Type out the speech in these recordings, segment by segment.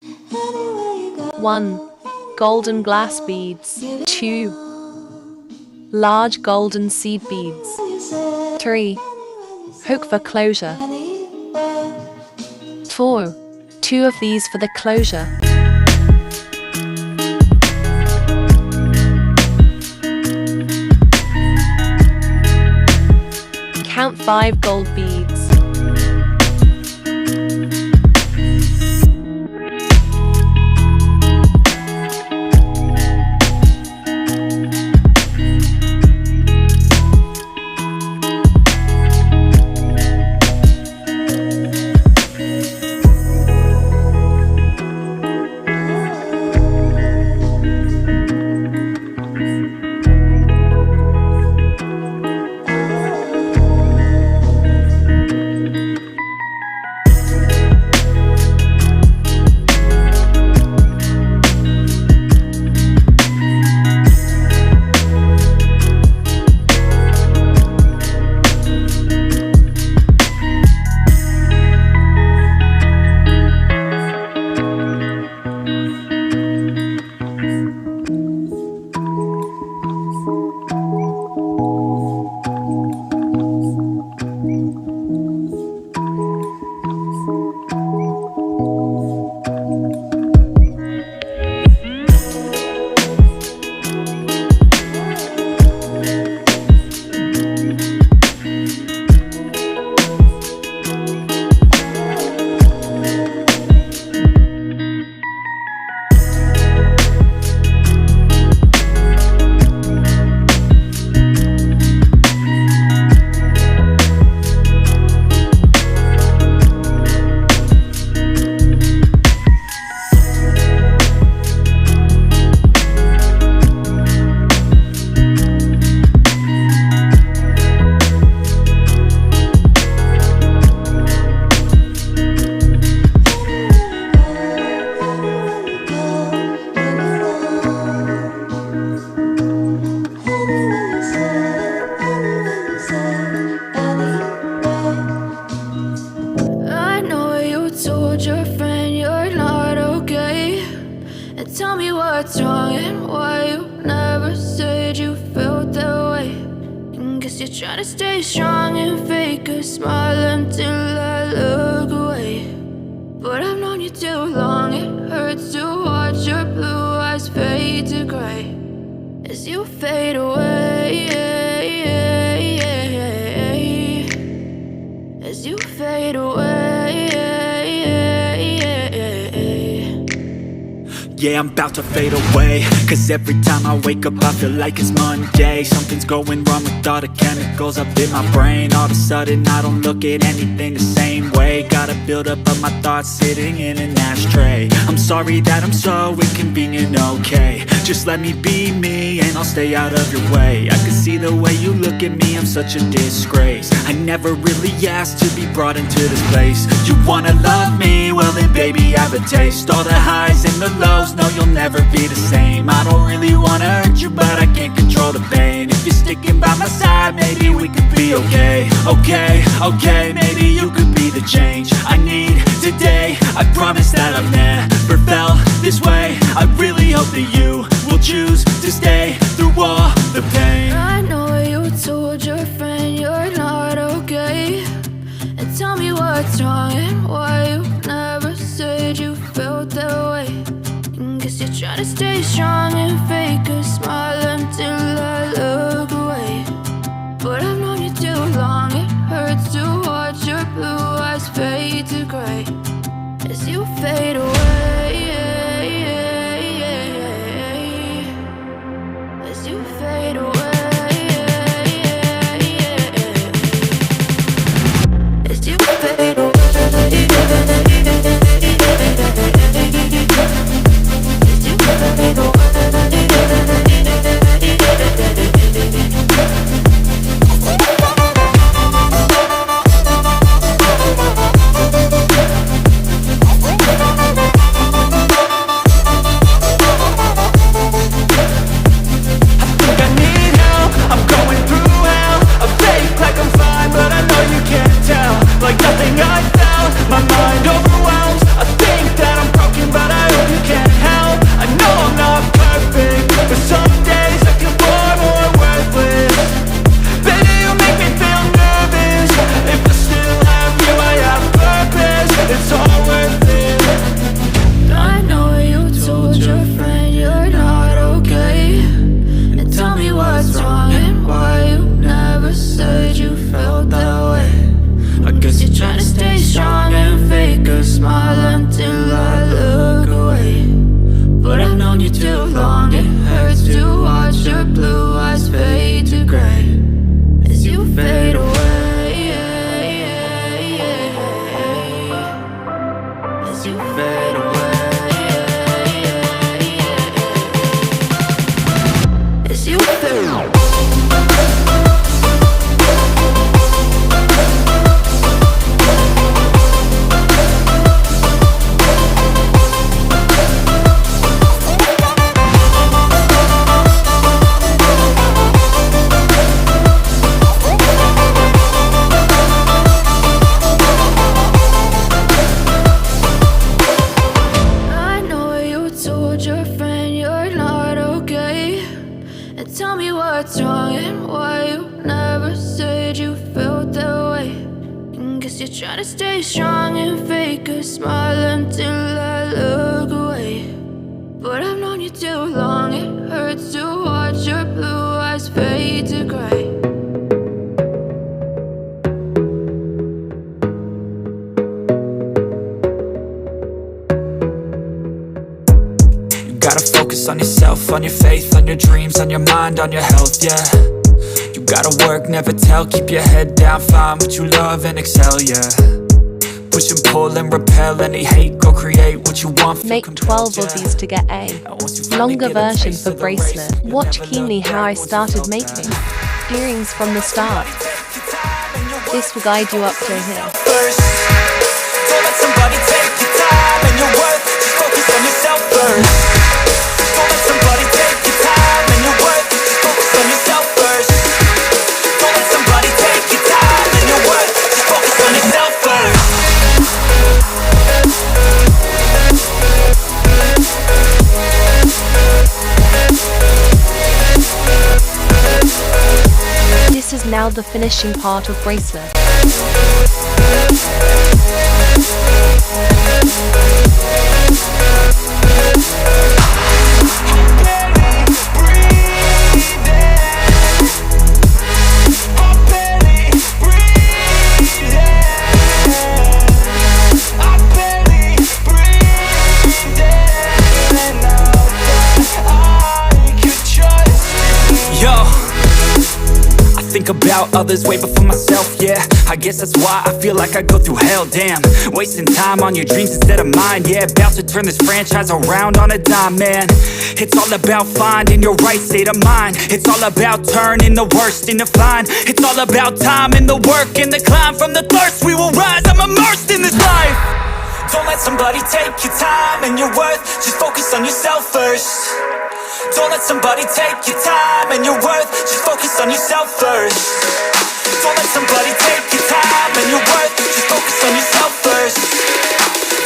1. Golden glass beads. 2. Large golden seed beads. 3. Hook for closure. 4. 2 of these for the closure. Count 5 gold beads. Tell me what's wrong and why you never said you felt that way. And guess you're trying to stay strong and fake a smile until I look away. But I've known you too long, it hurts to watch your blue eyes fade to gray as you fade away, as you fade away. Yeah, I'm about to fade away, cause every time I wake up I feel like it's Monday. Something's going wrong with all the chemicals up in my brain. All of a sudden I don't look at anything the same way. Got a buildup of my thoughts sitting in an ashtray. I'm sorry that I'm so inconvenient, okay. Just let me be me and I'll stay out of your way. I can see the way you look at me, I'm such a disgrace. I never really asked to be brought into this place. You wanna love me? Well then baby I have a taste. All the highs and the lows, no, you'll never be the same. I don't really wanna hurt you, but I can't control the pain. If you're sticking by my side, maybe we could be okay. Okay, maybe you could be the change I need today. I promise that I've never felt this way. I really hope that you will choose to stay through all the pain. I know you told your friend you're not okay, and tell me what's wrong and why you never said you felt that way. Guess you're trying to stay strong and fake a smile until I look away. But I've known you too long, it hurts to watch your blue eyes fade to gray as you fade away, as you fade away, as you fade away. what's wrong and why you never said you felt that way. And guess you're trying to stay strong and fake a smile until I look away. But I've known you too long, it hurts to watch your blue eyes fade to gray. Gotta focus on yourself, on your faith, on your dreams, on your mind, on your health, yeah. You gotta work, never tell, keep your head down, find what you love and excel, yeah. Push and pull and repel any hate, go create what you want. Make 12 of these to get A. Longer version for bracelet. Watch keenly how I started making earrings from the start. This will guide you up to here. First, don't let somebody take your time and your worth, just focus on yourself first. Don't let somebody take your time and your worth, just focus on yourself first. Don't let somebody take your time and your worth, just focus on yourself first. This is now the finishing part of bracelet. Think about others way before myself, yeah. I guess that's why I feel like I go through hell, damn. Wasting time on your dreams instead of mine, yeah. About to turn this franchise around on a dime, man. It's all about finding your right state of mind. It's all about turning the worst into fine. It's all about time and the work and the climb. From the thirst we will rise, I'm immersed in this life. Don't let somebody take your time and your worth, just focus on yourself first. Don't let somebody take your time and your worth, just focus on yourself first. Don't let somebody take your time and your worth, just focus on yourself first.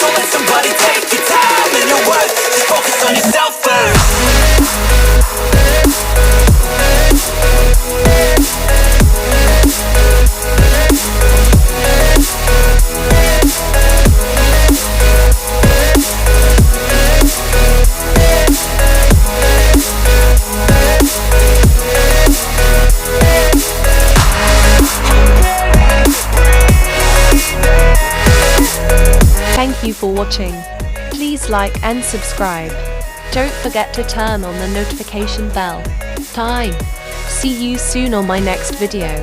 Don't let somebody take your time and your worth, just focus on yourself first. Thank you for watching. Please like and subscribe. Don't forget to turn on the notification bell. See you soon on my next video.